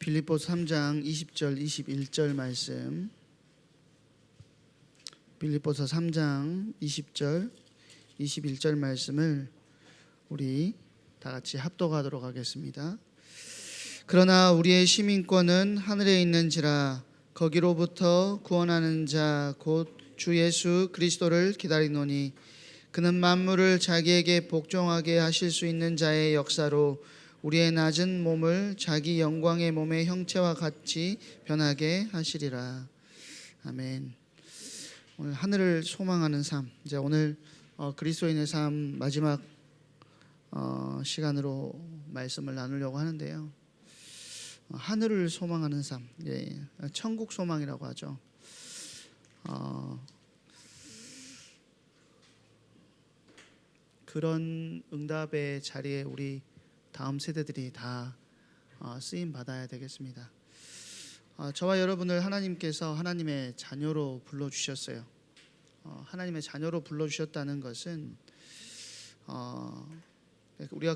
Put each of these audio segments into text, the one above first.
빌립보서 3장 20절 21절 말씀. 빌립보서 3장 20절 21절 말씀을 우리 다 같이 합독하도록 하겠습니다. 그러나 우리의 시민권은 하늘에 있는지라 거기로부터 구원하는 자 곧 주 예수 그리스도를 기다리노니 그는 만물을 자기에게 복종하게 하실 수 있는 자의 역사로 우리의 낮은 몸을 자기 영광의 몸의 형체와 같이 변하게 하시리라. 아멘. 오늘 하늘을 소망하는 삶. 이제 오늘 그리스도인의 삶 마지막 시간으로 말씀을 나누려고 하는데요. 하늘을 소망하는 삶, 천국 소망이라고 하죠. 그런 응답의 자리에 우리 다음 세대들이 다 쓰임 받아야 되겠습니다. 저와 여러분을 하나님께서 하나님의 자녀로 불러주셨어요. 하나님의 자녀로 불러주셨다는 것은 우리가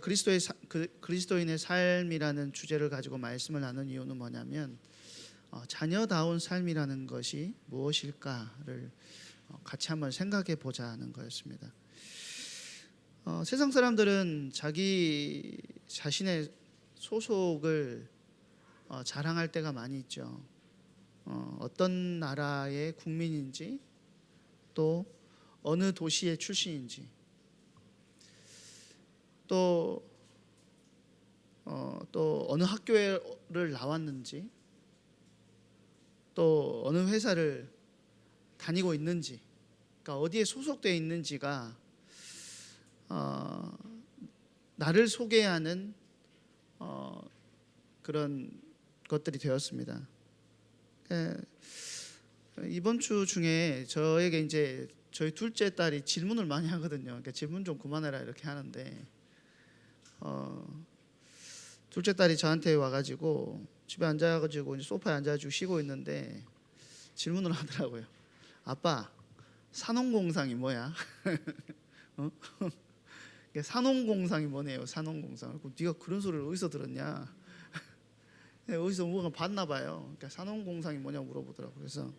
그리스도인의 삶이라는 주제를 가지고 말씀을 나눈 이유는 뭐냐면 자녀다운 삶이라는 것이 무엇일까를 같이 한번 생각해 보자는 거였습니다. 세상 사람들은 자기 자신의 소속을 자랑할 때가 많이 있죠. 어떤 나라의 국민인지 또 어느 도시의 출신인지 또 어느 학교를 나왔는지 또 어느 회사를 다니고 있는지, 그러니까 어디에 소속되어 있는지가 나를 소개하는 그런 것들이 되었습니다. 이번 주 중에 저에게 이제 저희 둘째 딸이 질문을 많이 하거든요. 그러니까 질문 좀 그만해라 이렇게 하는데 둘째 딸이 저한테 와가지고 집에 앉아가지고 소파에 앉아가지고 쉬고 있는데 질문을 하더라고요. 아빠, 산업공상이 뭐야? 산업공상이 뭐네요? 산업공상. 네가 그런 소리를 어디서 들었냐? 어디서 뭐가 봤나 봐요. 그러니까 산업공상이 뭐냐고 물어보더라고요. 그래서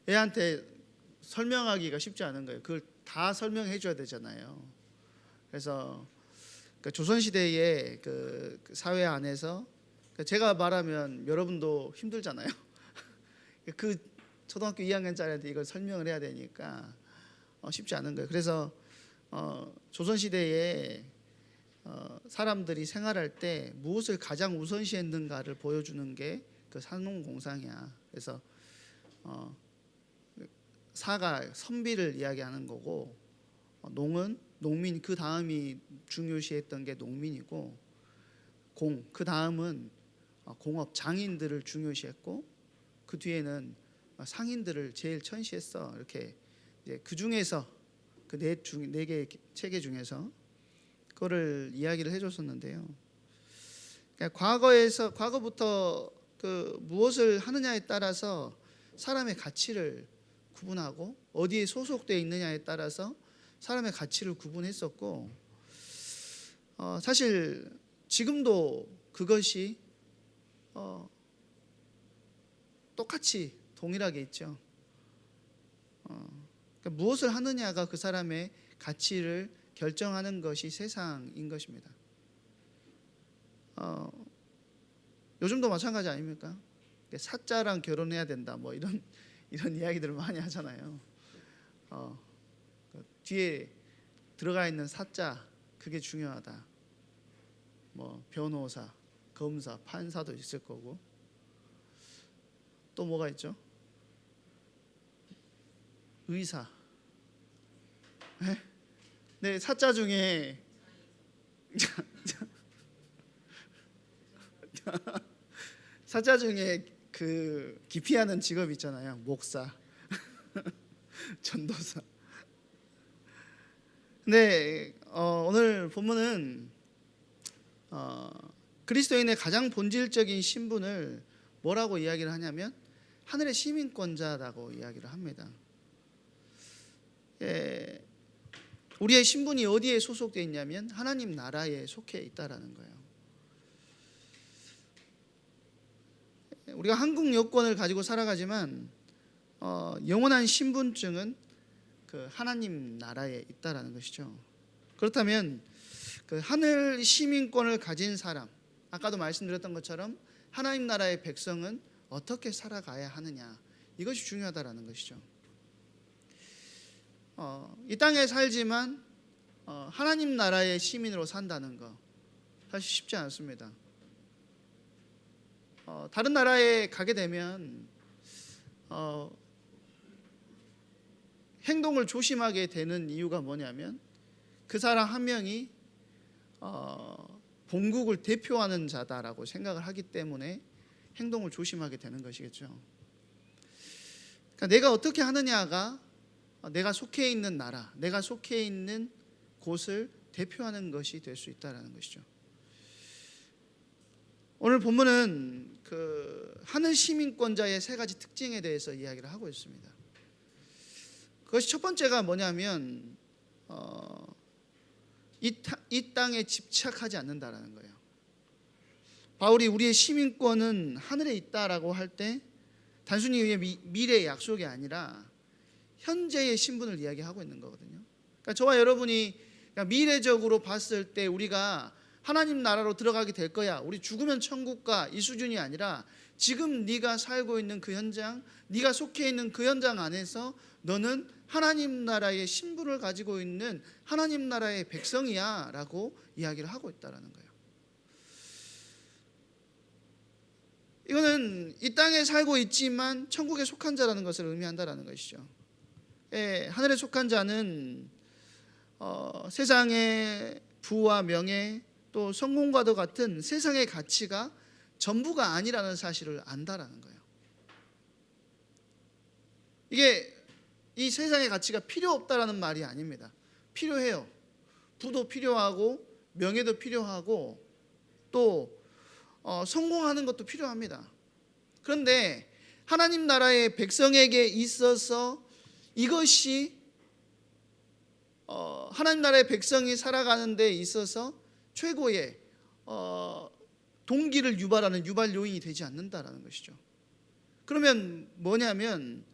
애한테 설명하기가 쉽지 않은 거예요. 그걸 다 설명해 줘야 되잖아요. 그래서 조선시대의 그 사회 안에서 제가 말하면 여러분도 힘들잖아요. 그 초등학교 2학년짜리한테 이걸 설명을 해야 되니까 쉽지 않은 거예요. 그래서 조선시대에 사람들이 생활할 때 무엇을 가장 우선시했는가를 보여주는 게 그 산농공상이야. 그래서 사가 선비를 이야기하는 거고, 농은 농민, 그 다음이 중요시했던 게 농민이고, 공, 그 다음은 공업 장인들을 중요시했고, 그 뒤에는 상인들을 제일 천시했어. 이렇게 이제 그 중에서 그 네 개의 체계 중에서 그거를 이야기를 해줬었는데요. 그러니까 과거부터 그 무엇을 하느냐에 따라서 사람의 가치를 구분하고 어디에 소속되어 있느냐에 따라서 사람의 가치를 구분했었고, 사실 지금도 그것이 똑같이 동일하게 있죠. 그러니까 무엇을 하느냐가 그 사람의 가치를 결정하는 것이 세상인 것입니다. 요즘도 마찬가지 아닙니까? 사자랑 결혼해야 된다, 뭐 이런 이야기들을 많이 하잖아요. 뒤에 들어가 있는 사자, 그게 중요하다. 뭐 변호사, 검사, 판사도 있을 거고, 또 뭐가 있죠? 의사. 네, 사자 중에 사자 중에 그 기피하는 직업 있잖아요. 목사, 전도사. 근데 오늘 본문은 그리스도인의 가장 본질적인 신분을 뭐라고 이야기를 하냐면 하늘의 시민권자라고 이야기를 합니다. 우리의 신분이 어디에 소속되어 있냐면 하나님 나라에 속해 있다라는 거예요. 우리가 한국 여권을 가지고 살아가지만 영원한 신분증은 그 하나님 나라에 있다라는 것이죠. 그렇다면 그 하늘 시민권을 가진 사람, 아까도 말씀드렸던 것처럼 하나님 나라의 백성은 어떻게 살아가야 하느냐, 이것이 중요하다라는 것이죠. 이 땅에 살지만 하나님 나라의 시민으로 산다는 거 사실 쉽지 않습니다. 다른 나라에 가게 되면 행동을 조심하게 되는 이유가 뭐냐면 그 사람 한 명이 본국을 대표하는 자다라고 생각을 하기 때문에 행동을 조심하게 되는 것이겠죠. 그러니까 내가 어떻게 하느냐가 내가 속해 있는 나라, 내가 속해 있는 곳을 대표하는 것이 될 수 있다는 것이죠. 오늘 본문은 그 하늘 시민권자의 세 가지 특징에 대해서 이야기를 하고 있습니다. 그것이 첫 번째가 뭐냐면 이 땅에 집착하지 않는다라는 거예요. 바울이 우리의 시민권은 하늘에 있다라고 할 때 단순히 미래의 약속이 아니라 현재의 신분을 이야기하고 있는 거거든요. 그러니까 저와 여러분이 미래적으로 봤을 때 우리가 하나님 나라로 들어가게 될 거야, 우리 죽으면 천국 가, 이 수준이 아니라 지금 네가 살고 있는 그 현장, 네가 속해 있는 그 현장 안에서 너는 하나님 나라의 신분을 가지고 있는 하나님 나라의 백성이야 라고 이야기를 하고 있다는 거예요. 이거는 이 땅에 살고 있지만 천국에 속한 자라는 것을 의미한다는 것이죠. 하늘에 속한 자는 세상의 부와 명예 또 성공과도 같은 세상의 가치가 전부가 아니라는 사실을 안다라는 거예요. 이게 이 세상의 가치가 필요 없다라는 말이 아닙니다. 필요해요. 부도 필요하고 명예도 필요하고 또 성공하는 것도 필요합니다. 그런데 하나님 나라의 백성에게 있어서 이것이 하나님 나라의 백성이 살아가는 데 있어서 최고의 동기를 유발하는 유발 요인이 되지 않는다라는 것이죠. 그러면 뭐냐면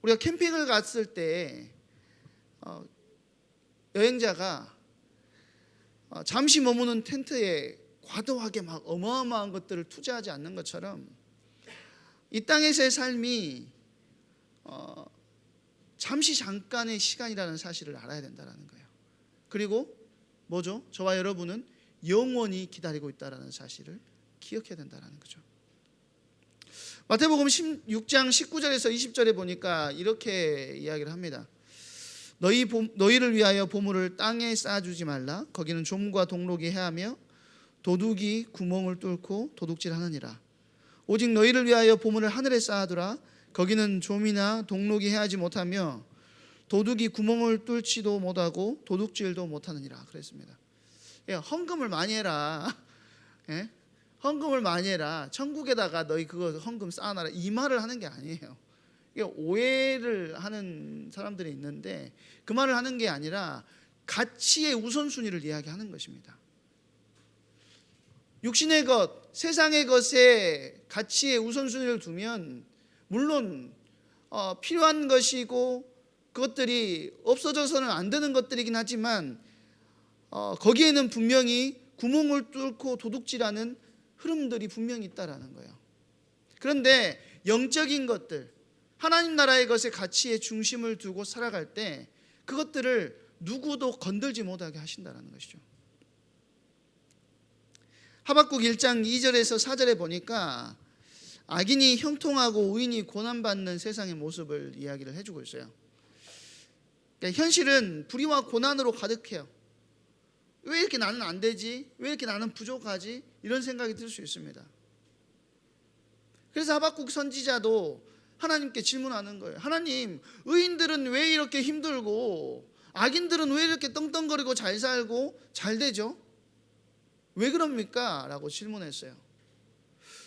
우리가 캠핑을 갔을 때 여행자가 잠시 머무는 텐트에 과도하게 막 어마어마한 것들을 투자하지 않는 것처럼 이 땅에서의 삶이 잠시 잠깐의 시간이라는 사실을 알아야 된다는 거예요. 그리고 뭐죠? 저와 여러분은 영원히 기다리고 있다는 사실을 기억해야 된다는 거죠. 마태복음 16장 19절에서 20절에 보니까 이렇게 이야기를 합니다. 너희를 위하여 보물을 땅에 쌓아주지 말라. 거기는 좀과 동록이 해하며 도둑이 구멍을 뚫고 도둑질하느니라. 오직 너희를 위하여 보물을 하늘에 쌓아두라. 거기는 좀이나 동록이 해하지 못하며 도둑이 구멍을 뚫지도 못하고 도둑질도 못하느니라 그랬습니다. 헌금을 많이 해라. 헌금을 많이 해라. 천국에다가 너희 그거 헌금 쌓아놔라. 이 말을 하는 게 아니에요. 이게 오해를 하는 사람들이 있는데 그 말을 하는 게 아니라 가치의 우선순위를 이야기하는 것입니다. 육신의 것, 세상의 것에 가치의 우선순위를 두면 물론 필요한 것이고 그것들이 없어져서는 안 되는 것들이긴 하지만 거기에는 분명히 구멍을 뚫고 도둑질하는 흐름들이 분명히 있다라는 거예요. 그런데 영적인 것들, 하나님 나라의 것에 가치의 중심을 두고 살아갈 때 그것들을 누구도 건들지 못하게 하신다는 것이죠. 하박국 1장 2절에서 4절에 보니까 악인이 형통하고 의인이 고난받는 세상의 모습을 이야기를 해주고 있어요. 그러니까 현실은 불의와 고난으로 가득해요. 왜 이렇게 나는 안 되지? 왜 이렇게 나는 부족하지? 이런 생각이 들 수 있습니다. 그래서 하박국 선지자도 하나님께 질문하는 거예요. 하나님, 의인들은 왜 이렇게 힘들고 악인들은 왜 이렇게 떵떵거리고 잘 살고 잘 되죠? 왜 그럽니까? 라고 질문했어요.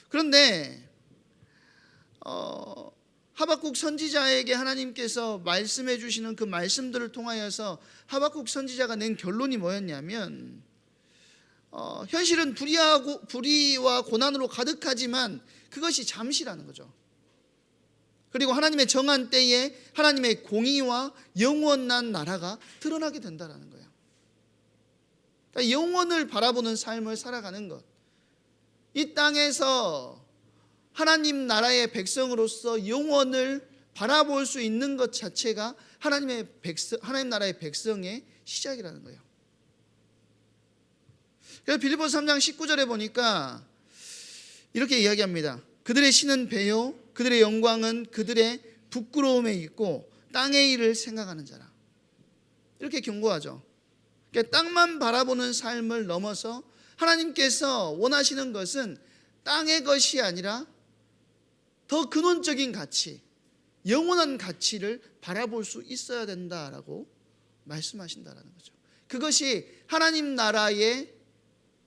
그런데 하박국 선지자에게 하나님께서 말씀해 주시는 그 말씀들을 통하여서 하박국 선지자가 낸 결론이 뭐였냐면 현실은 불의와 고난으로 가득하지만 그것이 잠시라는 거죠. 그리고 하나님의 정한 때에 하나님의 공의와 영원한 나라가 드러나게 된다는 거예요. 그러니까 영원을 바라보는 삶을 살아가는 것, 이 땅에서 하나님 나라의 백성으로서 영원을 바라볼 수 있는 것 자체가 하나님 나라의 백성의 시작이라는 거예요. 그래서 빌립보서 3장 19절에 보니까 이렇게 이야기합니다. 그들의 신은 배요 그들의 영광은 그들의 부끄러움에 있고 땅의 일을 생각하는 자라. 이렇게 경고하죠. 그러니까 땅만 바라보는 삶을 넘어서 하나님께서 원하시는 것은 땅의 것이 아니라 더 근원적인 가치, 영원한 가치를 바라볼 수 있어야 된다라고 말씀하신다라는 거죠. 그것이 하나님 나라의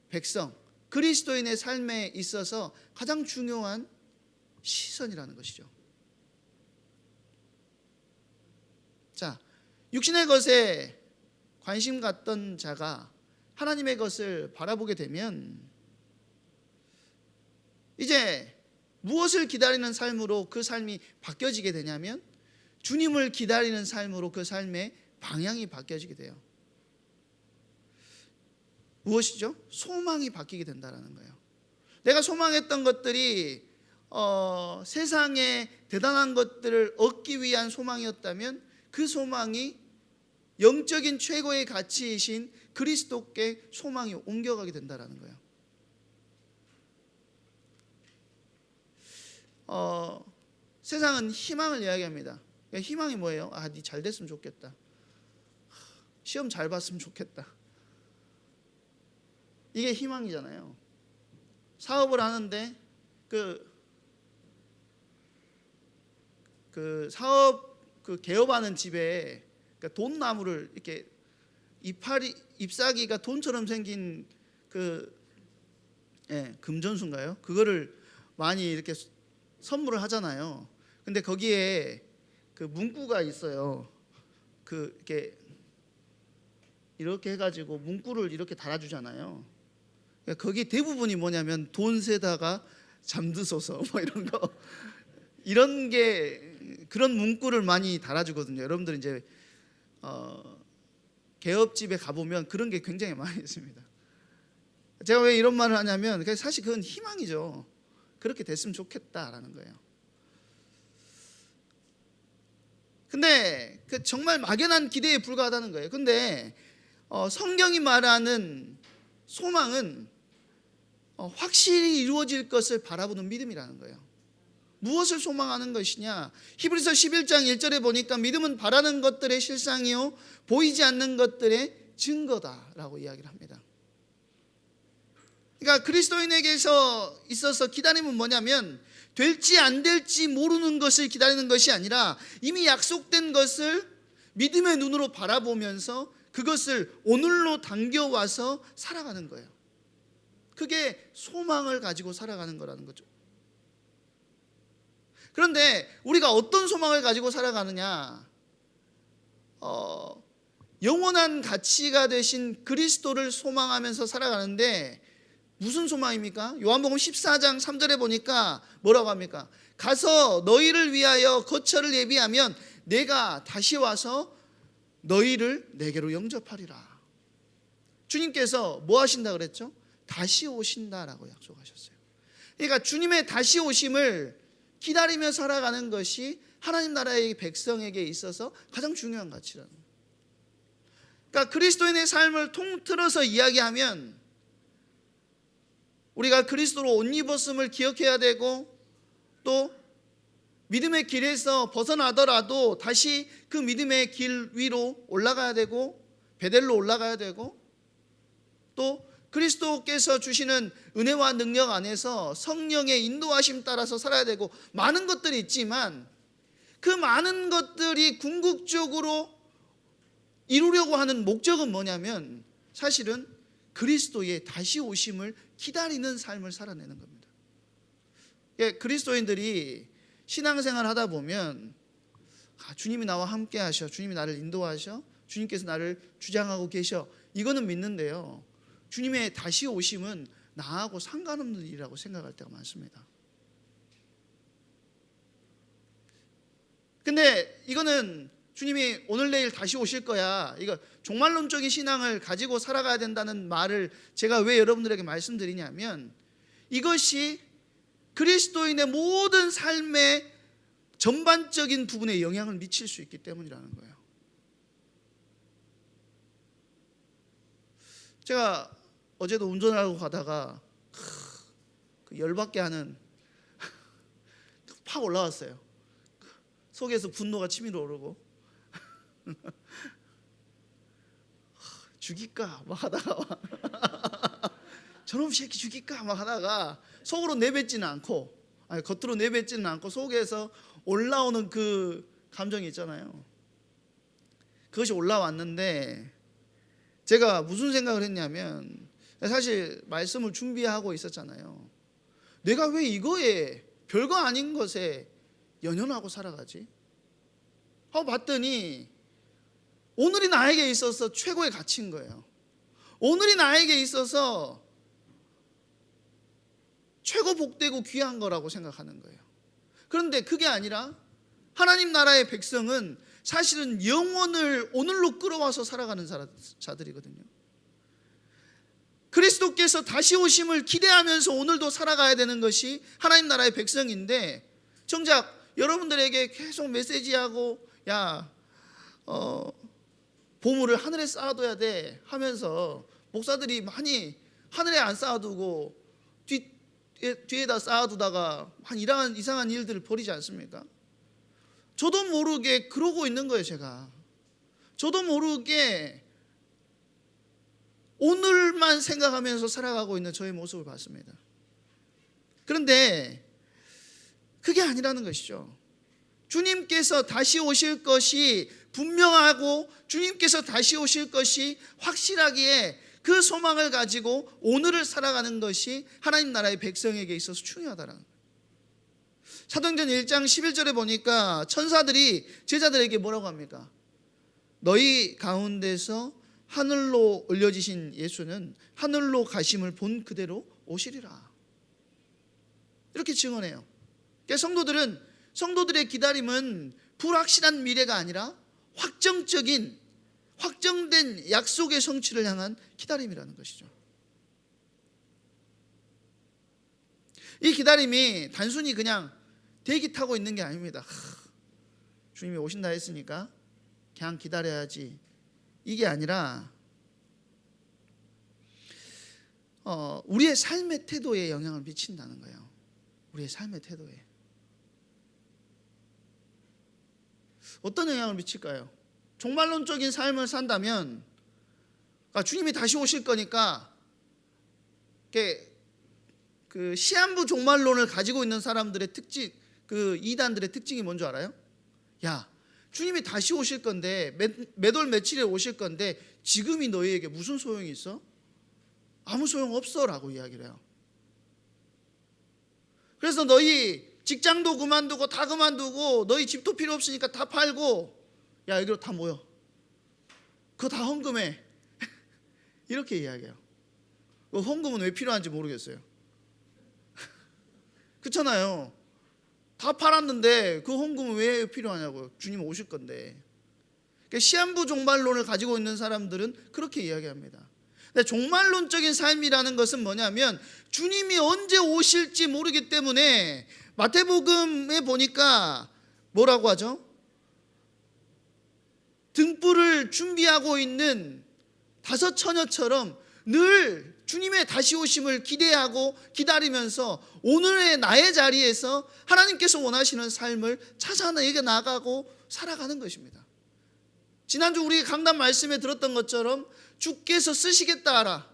백성, 그리스도인의 삶에 있어서 가장 중요한 시선이라는 것이죠. 자, 육신의 것에 관심 갖던 자가 하나님의 것을 바라보게 되면 이제 무엇을 기다리는 삶으로 그 삶이 바뀌어지게 되냐면 주님을 기다리는 삶으로 그 삶의 방향이 바뀌어지게 돼요. 무엇이죠? 소망이 바뀌게 된다는 거예요. 내가 소망했던 것들이 세상의 대단한 것들을 얻기 위한 소망이었다면 그 소망이 영적인 최고의 가치이신 그리스도께 소망이 옮겨가게 된다는 거예요. 세상은 희망을 이야기합니다. 희망이 뭐예요? 네 잘 됐으면 좋겠다. 시험 잘 봤으면 좋겠다. 이게 희망이잖아요. 사업을 하는데 그 사업 개업하는 집에 돈나무를 이렇게 잎사귀가 돈처럼 생긴 금전수인가요? 그거를 많이 이렇게 선물을 하잖아요. 근데 거기에 그 문구가 있어요. 이렇게 해가지고 문구를 이렇게 달아주잖아요. 거기 대부분이 뭐냐면 돈 세다가 잠드소서 뭐 이런 거, 이런 게 그런 문구를 많이 달아주거든요. 여러분들 이제 개업집에 가보면 그런 게 굉장히 많이 있습니다. 제가 왜 이런 말을 하냐면 사실 그건 희망이죠. 그렇게 됐으면 좋겠다라는 거예요. 근데 정말 막연한 기대에 불과하다는 거예요. 근데 성경이 말하는 소망은 확실히 이루어질 것을 바라보는 믿음이라는 거예요. 무엇을 소망하는 것이냐? 히브리서 11장 1절에 보니까 믿음은 바라는 것들의 실상이요 보이지 않는 것들의 증거다라고 이야기를 합니다. 그러니까 그리스도인에게서 있어서 기다림은 뭐냐면 될지 안 될지 모르는 것을 기다리는 것이 아니라 이미 약속된 것을 믿음의 눈으로 바라보면서 그것을 오늘로 당겨와서 살아가는 거예요. 그게 소망을 가지고 살아가는 거라는 거죠. 그런데 우리가 어떤 소망을 가지고 살아가느냐? 영원한 가치가 되신 그리스도를 소망하면서 살아가는데 무슨 소망입니까? 요한복음 14장 3절에 보니까 뭐라고 합니까? 가서 너희를 위하여 거처를 예비하면 내가 다시 와서 너희를 내게로 영접하리라. 주님께서 뭐 하신다 그랬죠? 다시 오신다라고 약속하셨어요. 그러니까 주님의 다시 오심을 기다리며 살아가는 것이 하나님 나라의 백성에게 있어서 가장 중요한 가치라는 거예요. 그러니까 그리스도인의 삶을 통틀어서 이야기하면 우리가 그리스도로 옷 입었음을 기억해야 되고, 또 믿음의 길에서 벗어나더라도 다시 그 믿음의 길 위로 올라가야 되고, 베델로 올라가야 되고, 또 그리스도께서 주시는 은혜와 능력 안에서 성령의 인도하심 따라서 살아야 되고, 많은 것들이 있지만 그 많은 것들이 궁극적으로 이루려고 하는 목적은 뭐냐면 사실은 그리스도의 다시 오심을 기다리는 삶을 살아내는 겁니다. 그리스도인들이 신앙생활 하다 보면 주님이 나와 함께 하셔, 주님이 나를 인도하셔, 주님께서 나를 주장하고 계셔, 이거는 믿는데요, 주님의 다시 오심은 나하고 상관없는 일이라고 생각할 때가 많습니다. 근데 이거는 주님이 오늘 내일 다시 오실 거야, 이거 종말론적인 신앙을 가지고 살아가야 된다는 말을 제가 왜 여러분들에게 말씀드리냐면, 이것이 그리스도인의 모든 삶의 전반적인 부분에 영향을 미칠 수 있기 때문이라는 거예요. 제가 어제도 운전을 하고 가다가 그 열받게 하는 팍 올라왔어요. 속에서 분노가 치밀어 오르고 죽일까 막 하다가 저놈 새끼 죽일까 막 하다가 속으로 내뱉지는 않고, 아니 겉으로 내뱉지는 않고 속에서 올라오는 그 감정이 있잖아요. 그것이 올라왔는데 제가 무슨 생각을 했냐면, 사실 말씀을 준비하고 있었잖아요. 내가 왜 이거에 별거 아닌 것에 연연하고 살아가지? 하고 봤더니 오늘이 나에게 있어서 최고의 가치인 거예요. 오늘이 나에게 있어서 최고 복되고 귀한 거라고 생각하는 거예요. 그런데 그게 아니라 하나님 나라의 백성은 사실은 영원을 오늘로 끌어와서 살아가는 자들이거든요. 그리스도께서 다시 오심을 기대하면서 오늘도 살아가야 되는 것이 하나님 나라의 백성인데, 정작 여러분들에게 계속 메시지하고 보물을 하늘에 쌓아둬야 돼 하면서 목사들이 많이 하늘에 안 쌓아두고 뒤에다 쌓아두다가 이상한 일들을 벌이지 않습니까? 저도 모르게 그러고 있는 거예요. 저도 모르게 오늘만 생각하면서 살아가고 있는 저의 모습을 봤습니다. 그런데 그게 아니라는 것이죠. 주님께서 다시 오실 것이 분명하고 주님께서 다시 오실 것이 확실하기에 그 소망을 가지고 오늘을 살아가는 것이 하나님 나라의 백성에게 있어서 중요하다는 거예요. 사도행전 1장 11절에 보니까 천사들이 제자들에게 뭐라고 합니까? 너희 가운데서 하늘로 올려지신 예수는 하늘로 가심을 본 그대로 오시리라, 이렇게 증언해요. 그러니까 성도들의 기다림은 불확실한 미래가 아니라 확정된 약속의 성취를 향한 기다림이라는 것이죠. 이 기다림이 단순히 그냥 대기 타고 있는 게 아닙니다. 주님이 오신다 했으니까 그냥 기다려야지, 이게 아니라 우리의 삶의 태도에 영향을 미친다는 거예요. 우리의 삶의 태도에 어떤 영향을 미칠까요? 종말론적인 삶을 산다면, 주님이 다시 오실 거니까 그 시한부 종말론을 가지고 있는 사람들의 특징, 그 이단들의 특징이 뭔 줄 알아요? 주님이 다시 오실 건데, 몇 월 며칠에 오실 건데 지금이 너희에게 무슨 소용이 있어? 아무 소용 없어 라고 이야기를 해요. 그래서 너희 직장도 그만두고 다 그만두고 너희 집도 필요 없으니까 다 팔고 여기로 다 모여, 그거 다 헌금해 이렇게 이야기해요. 헌금은 왜 필요한지 모르겠어요. 그렇잖아요. 다 팔았는데 그 헌금은 왜 필요하냐고요. 주님 오실 건데. 그러니까 시한부 종말론을 가지고 있는 사람들은 그렇게 이야기합니다. 근데 종말론적인 삶이라는 것은 뭐냐면, 주님이 언제 오실지 모르기 때문에 마태복음에 보니까 뭐라고 하죠? 등불을 준비하고 있는 다섯 처녀처럼 늘 주님의 다시 오심을 기대하고 기다리면서 오늘의 나의 자리에서 하나님께서 원하시는 삶을 찾아내게 나가고 살아가는 것입니다. 지난주 우리 강단 말씀에 들었던 것처럼 주께서 쓰시겠다 하라,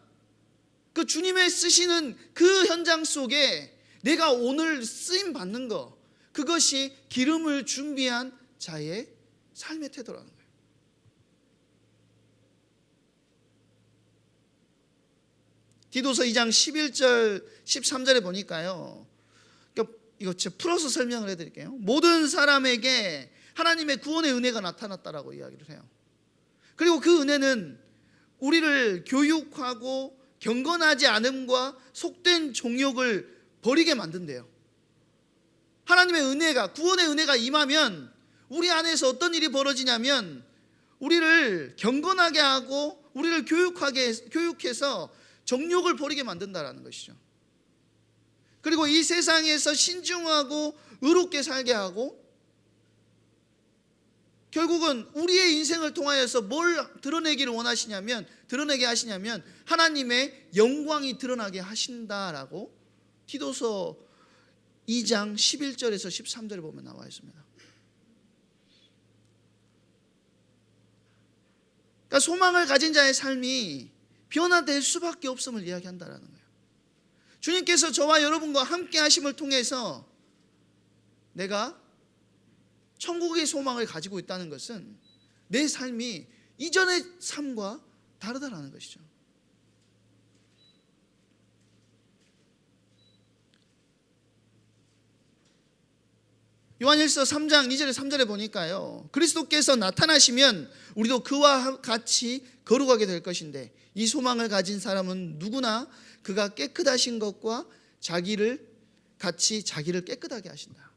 그 주님의 쓰시는 그 현장 속에 내가 오늘 쓰임 받는 거, 그것이 기름을 준비한 자의 삶의 태도라는 거예요. 디도서 2장 11절 13절에 보니까요, 그러니까 이거 제가 풀어서 설명을 해드릴게요. 모든 사람에게 하나님의 구원의 은혜가 나타났다라고 이야기를 해요. 그리고 그 은혜는 우리를 교육하고 경건하지 않음과 속된 종욕을 버리게 만든대요. 하나님의 은혜가, 구원의 은혜가 임하면 우리 안에서 어떤 일이 벌어지냐면 우리를 경건하게 하고 우리를 교육해서 정욕을 버리게 만든다라는 것이죠. 그리고 이 세상에서 신중하고 의롭게 살게 하고 결국은 우리의 인생을 통하여서 뭘 드러내게 하시냐면 하나님의 영광이 드러나게 하신다라고 디도서 2장 11절에서 13절에 보면 나와 있습니다. 그러니까 소망을 가진 자의 삶이 변화될 수밖에 없음을 이야기한다라는 거예요. 주님께서 저와 여러분과 함께 하심을 통해서 내가 천국의 소망을 가지고 있다는 것은 내 삶이 이전의 삶과 다르다라는 것이죠. 요한일서 3장 2절에 3절에 보니까요, 그리스도께서 나타나시면 우리도 그와 같이 거룩하게 될 것인데 이 소망을 가진 사람은 누구나 그가 깨끗하신 것과 자기를 깨끗하게 하신다.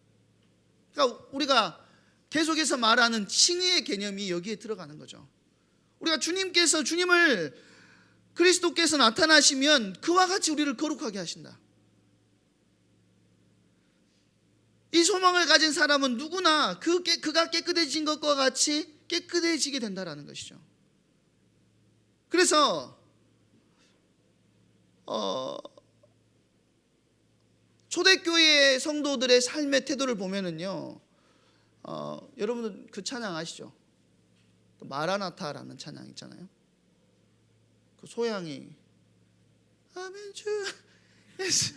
그러니까 우리가 계속해서 말하는 칭의의 개념이 여기에 들어가는 거죠. 우리가 그리스도께서 나타나시면 그와 같이 우리를 거룩하게 하신다. 이 소망을 가진 사람은 누구나 그가 깨끗해진 것과 같이 깨끗해지게 된다라는 것이죠. 그래서 초대교회 성도들의 삶의 태도를 보면은요, 여러분들 그 찬양 아시죠? 마라나타라는 찬양 있잖아요. 그 소양이 아멘 주 예수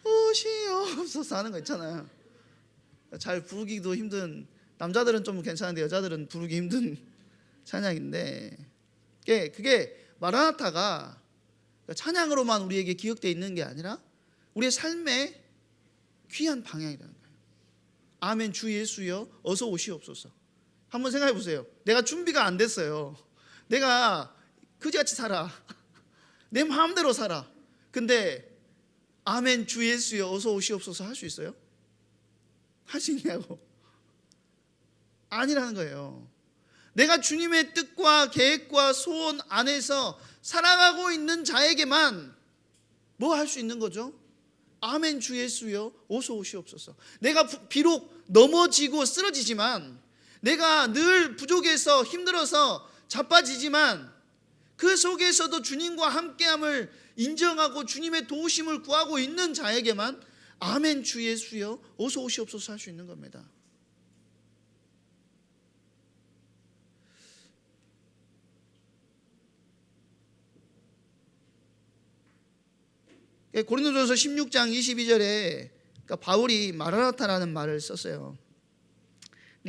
오시옵소서 하는 거 있잖아요. 잘 부르기도 힘든, 남자들은 좀 괜찮은데 여자들은 부르기 힘든 찬양인데, 그게 마라나타가 찬양으로만 우리에게 기억되어 있는 게 아니라 우리의 삶의 귀한 방향이라는 거예요. 아멘 주 예수여 어서 오시옵소서. 한번 생각해 보세요. 내가 준비가 안 됐어요. 내가 그지같이 살아. 내 마음대로 살아. 근데 아멘 주 예수여 어서 오시옵소서 할 수 있어요? 할 수 있냐고. 아니라는 거예요. 내가 주님의 뜻과 계획과 소원 안에서 살아가고 있는 자에게만 뭐 할 수 있는 거죠? 아멘 주 예수여 어서 오시옵소서. 내가 비록 넘어지고 쓰러지지만, 내가 늘 부족해서 힘들어서 자빠지지만 그 속에서도 주님과 함께함을 인정하고 주님의 도우심을 구하고 있는 자에게만 아멘 주 예수여 어서 오시옵소서 할 수 있는 겁니다. 고린도전서 16장 22절에 그러니까 바울이 마라나타라는 말을 썼어요.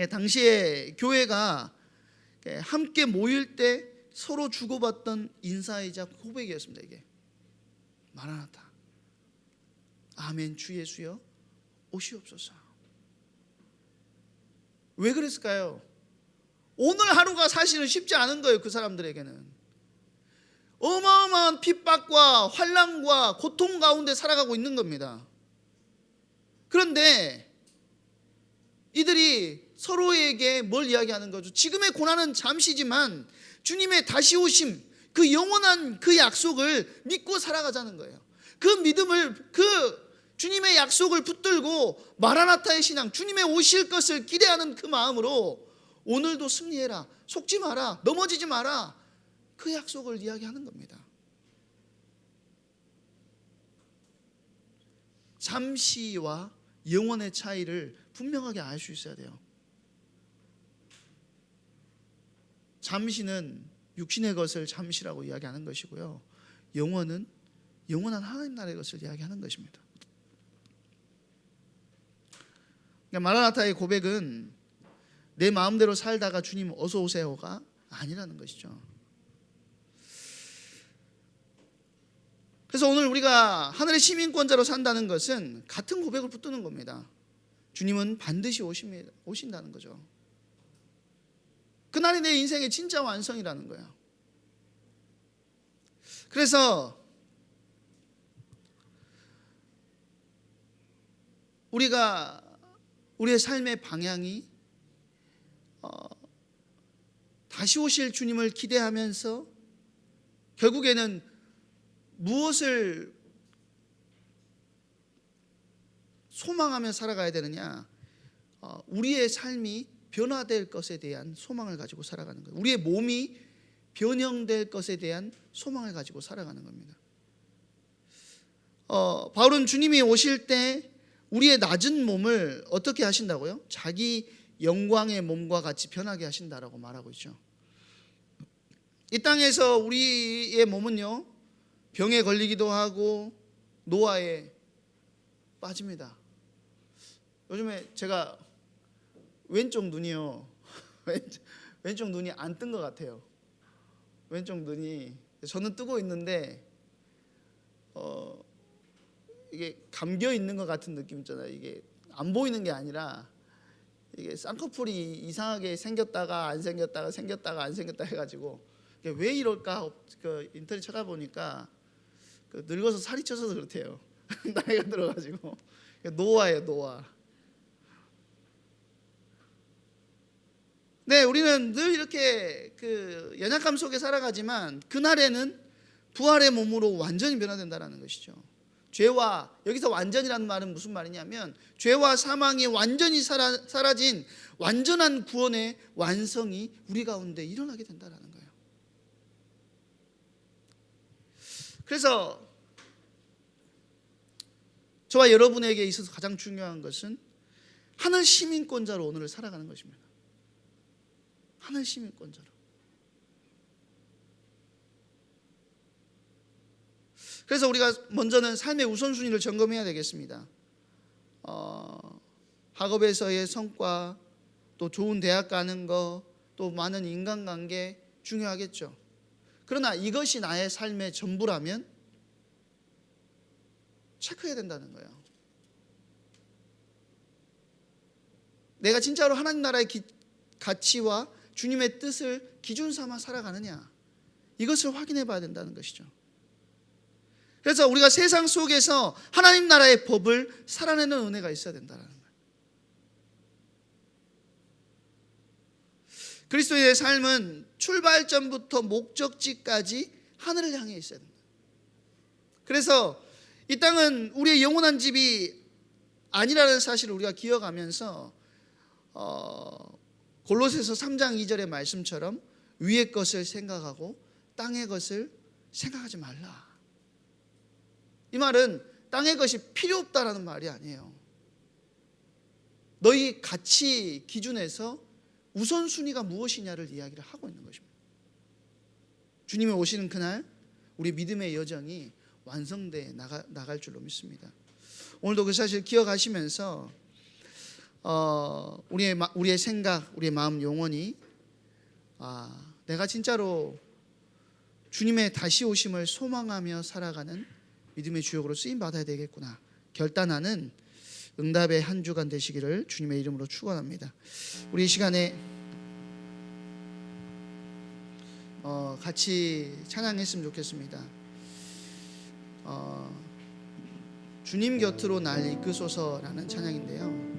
당시에 교회가 함께 모일 때 서로 주고받던 인사이자 고백이었습니다. 이게 마라나타 아멘 주 예수여 오시옵소서. 왜 그랬을까요? 오늘 하루가 사실은 쉽지 않은 거예요. 그 사람들에게는 어마어마한 핍박과 환난과 고통 가운데 살아가고 있는 겁니다. 그런데 이들이 서로에게 뭘 이야기하는 거죠? 지금의 고난은 잠시지만 주님의 다시 오심, 그 영원한 그 약속을 믿고 살아가자는 거예요. 그 믿음을, 그 주님의 약속을 붙들고 마라나타의 신앙, 주님의 오실 것을 기대하는 그 마음으로 오늘도 승리해라, 속지 마라, 넘어지지 마라, 그 약속을 이야기하는 겁니다. 잠시와 영원의 차이를 분명하게 알 수 있어야 돼요. 잠시는 육신의 것을 잠시라고 이야기하는 것이고요, 영원은 영원한 하나님 나라의 것을 이야기하는 것입니다. 그러니까 마라나타의 고백은 내 마음대로 살다가 주님 어서 오세요가 아니라는 것이죠. 그래서 오늘 우리가 하늘의 시민권자로 산다는 것은 같은 고백을 붙드는 겁니다. 주님은 반드시 오신다는 거죠. 그날이 내 인생의 진짜 완성이라는 거예요. 그래서 우리가 우리의 삶의 방향이 다시 오실 주님을 기대하면서 결국에는 무엇을 소망하며 살아가야 되느냐? 우리의 삶이 변화될 것에 대한 소망을 가지고 살아가는 거예요. 우리의 몸이 변형될 것에 대한 소망을 가지고 살아가는 겁니다. 바울은 주님이 오실 때 우리의 낮은 몸을 어떻게 하신다고요? 자기 영광의 몸과 같이 변하게 하신다라고 말하고 있죠. 이 땅에서 우리의 몸은요, 병에 걸리기도 하고 노화에 빠집니다. 요즘에 제가 왼쪽 눈이요, 왼쪽 눈이 안 뜬 것 같아요. 왼쪽 눈이, 저는 뜨고 있는데 이게 감겨 있는 것 같은 느낌 있잖아요. 이게 안 보이는 게 아니라 이게 쌍꺼풀이 이상하게 생겼다가 안 생겼다가 생겼다가 안 생겼다 해가지고 왜 이럴까 그 인터넷 찾아보니까 늙어서 살이 쪄서 그렇대요. 나이가 들어가지고. 노화예요, 노화. 네, 우리는 늘 이렇게 그 연약함 속에 살아가지만 그날에는 부활의 몸으로 완전히 변화된다는 것이죠. 죄와, 여기서 완전이라는 말은 무슨 말이냐면 죄와 사망이 완전히 사라진 완전한 구원의 완성이 우리 가운데 일어나게 된다는 거예요. 그래서 저와 여러분에게 있어서 가장 중요한 것은 하늘 시민권자로 오늘을 살아가는 것입니다. 하늘 시민권자로. 그래서 우리가 먼저는 삶의 우선순위를 점검해야 되겠습니다. 학업에서의 성과, 또 좋은 대학 가는 거, 또 많은 인간관계 중요하겠죠. 그러나 이것이 나의 삶의 전부라면 체크해야 된다는 거예요. 내가 진짜로 하나님 나라의 가치와 주님의 뜻을 기준 삼아 살아가느냐, 이것을 확인해 봐야 된다는 것이죠. 그래서 우리가 세상 속에서 하나님 나라의 법을 살아내는 은혜가 있어야 된다는 거예요. 그리스도인의 삶은 출발점부터 목적지까지 하늘을 향해 있어야 된다. 그래서 이 땅은 우리의 영원한 집이 아니라는 사실을 우리가 기억하면서 골로새서 3장 2절의 말씀처럼 위의 것을 생각하고 땅의 것을 생각하지 말라. 이 말은 땅의 것이 필요 없다라는 말이 아니에요. 너희 가치 기준에서 우선순위가 무엇이냐를 이야기를 하고 있는 것입니다. 주님이 오시는 그날 우리 믿음의 여정이 완성돼 나갈 줄로 믿습니다. 오늘도 그 사실 기억하시면서 우리의 생각, 우리의 마음 영혼이 내가 진짜로 주님의 다시 오심을 소망하며 살아가는 믿음의 주역으로 쓰임 받아야 되겠구나 결단하는 응답의 한 주간 되시기를 주님의 이름으로 축원합니다. 우리 이 시간에 같이 찬양했으면 좋겠습니다. 주님 곁으로 날 이끄소서라는 찬양인데요.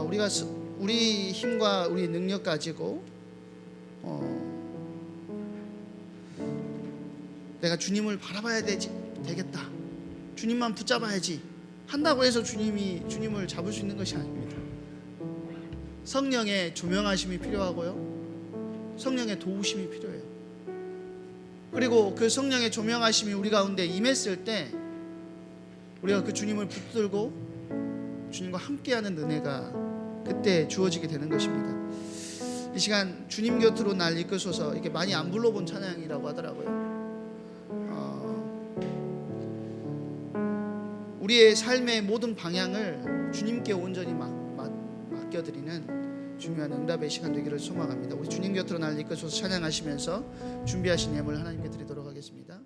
우리가 우리 힘과 우리 능력 가지고 내가 주님을 바라봐야 되겠다, 주님만 붙잡아야지 한다고 해서 주님을 잡을 수 있는 것이 아닙니다. 성령의 조명하심이 필요하고요, 성령의 도우심이 필요해요. 그리고 그 성령의 조명하심이 우리 가운데 임했을 때 우리가 그 주님을 붙들고 주님과 함께하는 은혜가 그때 주어지게 되는 것입니다. 이 시간 주님 곁으로 날 이끄소서, 이게 많이 안 불러본 찬양이라고 하더라고요. 우리의 삶의 모든 방향을 주님께 온전히 맡겨드리는 중요한 응답의 시간 되기를 소망합니다. 우리 주님 곁으로 날 이끄소서 찬양하시면서 준비하신 예물 하나님께 드리도록 하겠습니다.